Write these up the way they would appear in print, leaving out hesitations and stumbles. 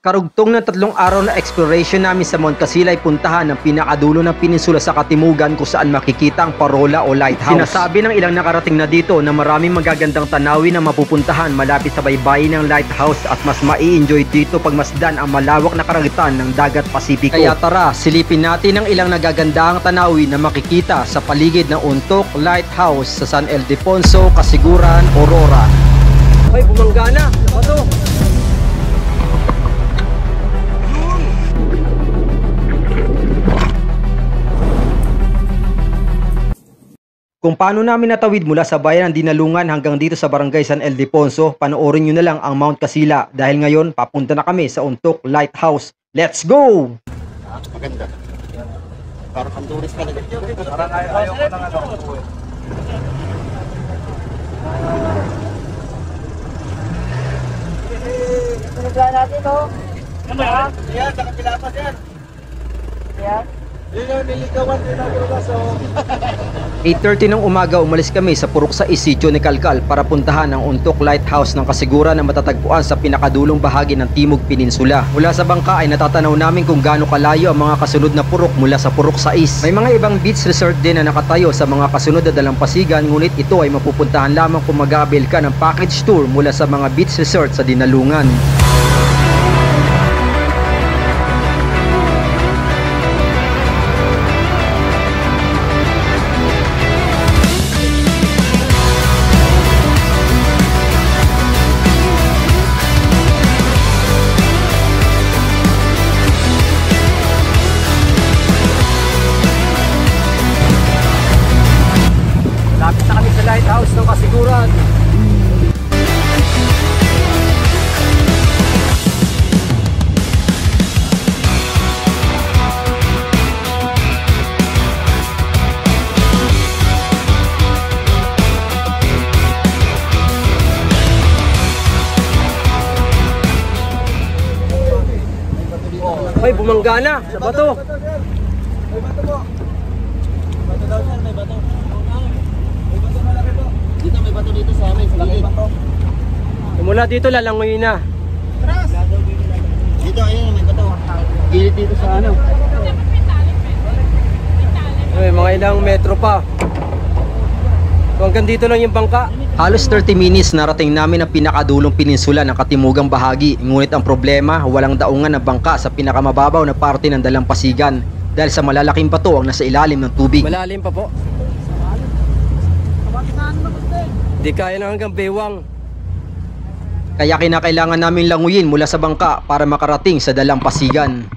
Karugtong ng 3 araw na exploration namin sa Mount Casilay ay puntahan ng pinakadulo ng peninsula sa Katimugan kung saan makikita ang parola o lighthouse. Sinasabi ng ilang nakarating na dito na maraming magagandang tanawin na mapupuntahan malapit sa baybayin ng lighthouse at mas mai-enjoy dito pagmasdan ang malawak na karagatan ng dagat Pasipiko. Kaya tara, silipin natin ang ilang nagagandahang tanawin na makikita sa paligid ng Untok Lighthouse sa San Ildefonso, Kasiguran, Aurora. Ay, bumangga na! Ano to? Kung paano namin natawid mula sa bayan ng Dinalungan hanggang dito sa barangay San Ildefonso, panoorin nyo na lang ang Mount Casila dahil ngayon papunta na kami sa Untok Lighthouse. Let's go! Maganda. Parang ang tourist ka na dito. Parang ayaw ko ng ano. Pinaglaan natin, no? Ano yan? Yan, sa kapilapas yan. Yan. Yun yung niligawan din ang so... 8:30 ng umaga umalis kami sa Purok sa Sitio ni Kalkal para puntahan ang Untok Lighthouse ng Kasiguran na matatagpuan sa pinakadulong bahagi ng Timog Peninsula. Mula sa bangka ay natatanaw namin kung gaano kalayo ang mga kasunod na purok mula sa Purok 6. May mga ibang beach resort din na nakatayo sa mga kasunod na dalampasigan, ngunit ito ay mapupuntahan lamang kung mag-aabil ka ng package tour mula sa mga beach resort sa Dinalungan. Lapit na kami sa lighthouse ng Kasiguran. Ay, bumangga na sa bato. May bato po. Bato daw sir, may bato. May bato malaki po. Dito may bato dito sa amin, sa gilid. Mula dito lalangoy na. Tras! Dito ayun, may bato. Gilid dito sa ano. Ay, mga ilang metro pa. So hanggang dito lang yung bangka. Halos 30 minutes narating namin ang pinakadulong peninsula ng katimugang bahagi. Ngunit ang problema, walang daungan ng bangka sa pinakamababaw na parte ng dalampasigan dahil sa malalaking bato ang nasa ilalim ng tubig. Malalim pa po. Di kaya na hanggang bewang. Kaya kinakailangan namin languyin mula sa bangka para makarating sa dalampasigan.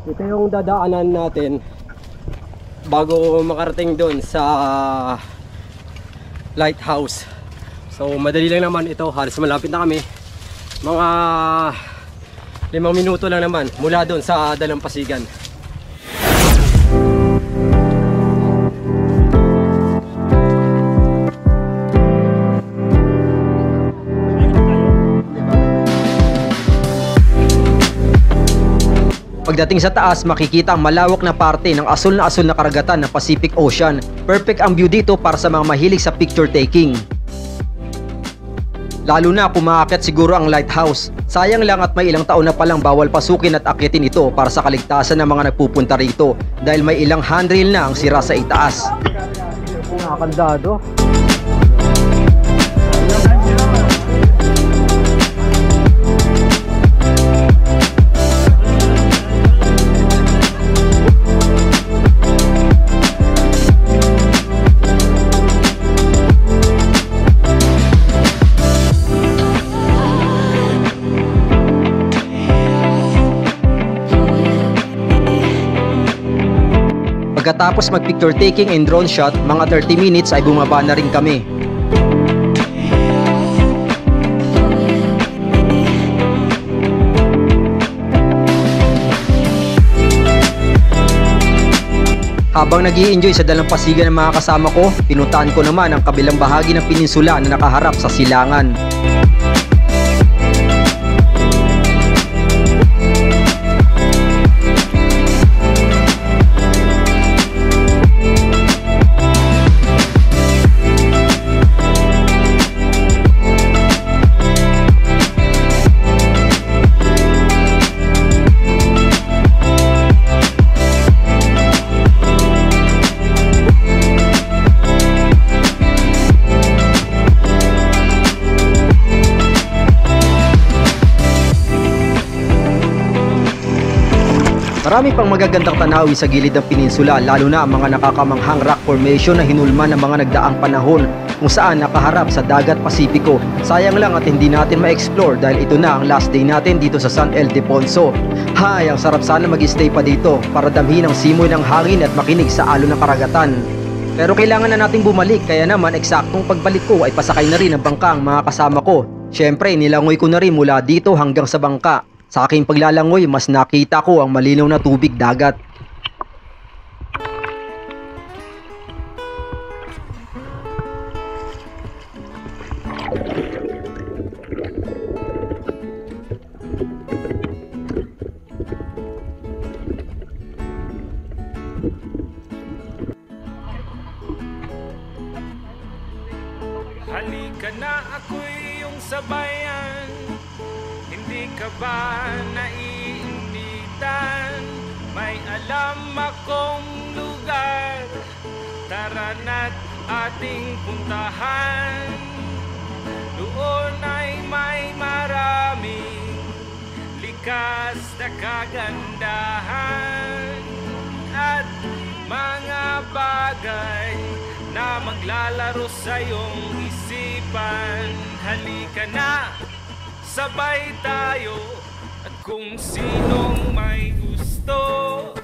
Ito yung dadaanan natin bago makarating doon sa lighthouse. So madali lang naman ito, halos malapit na kami. Mga 5 minuto lang naman mula doon sa dalampasigan. Pagdating sa taas, makikita ang malawak na parte ng asul na karagatan ng Pacific Ocean. Perfect ang view dito para sa mga mahilig sa picture taking. Lalo na kung maakyat siguro ang lighthouse. Sayang lang at may ilang taon na palang bawal pasukin at akyatin ito para sa kaligtasan ng mga nagpupunta rito dahil may ilang handrail na ang sira sa itaas. Nakakandado. Pagkatapos mag picture taking and drone shot, mga 30 minutes ay bumaba na rin kami. Habang nag-i-enjoy sa dalampasigan ng mga kasama ko, pinuntahan ko naman ang kabilang bahagi ng peninsula na nakaharap sa silangan. Marami pang magagandang tanawin sa gilid ng peninsula, lalo na ang mga nakakamanghang rock formation na hinulman ng mga nagdaang panahon kung saan nakaharap sa dagat Pasipiko. Sayang lang at hindi natin ma-explore dahil ito na ang last day natin dito sa San Ildefonso. Hay, ang sarap sana mag-stay pa dito para damhin ang simoy ng hangin at makinig sa alon ng karagatan. Pero kailangan na nating bumalik, kaya naman eksaktong pagbalik ko ay pasakay na rin ang bangka ang mga kasama ko. Syempre, nilangoy ko na rin mula dito hanggang sa bangka. Sa aking paglalangoy, mas nakita ko ang malinaw na tubig dagat. Halika na, ako'y iyong sabayan. Hindi ka ba naiinditan? May alam akong lugar, tara na't ating puntahan. Doon ay may maraming likas na kagandahan at mga bagay na maglalaro sa iyong isipan. Halika na, sabay tayo, at kung sinong may gusto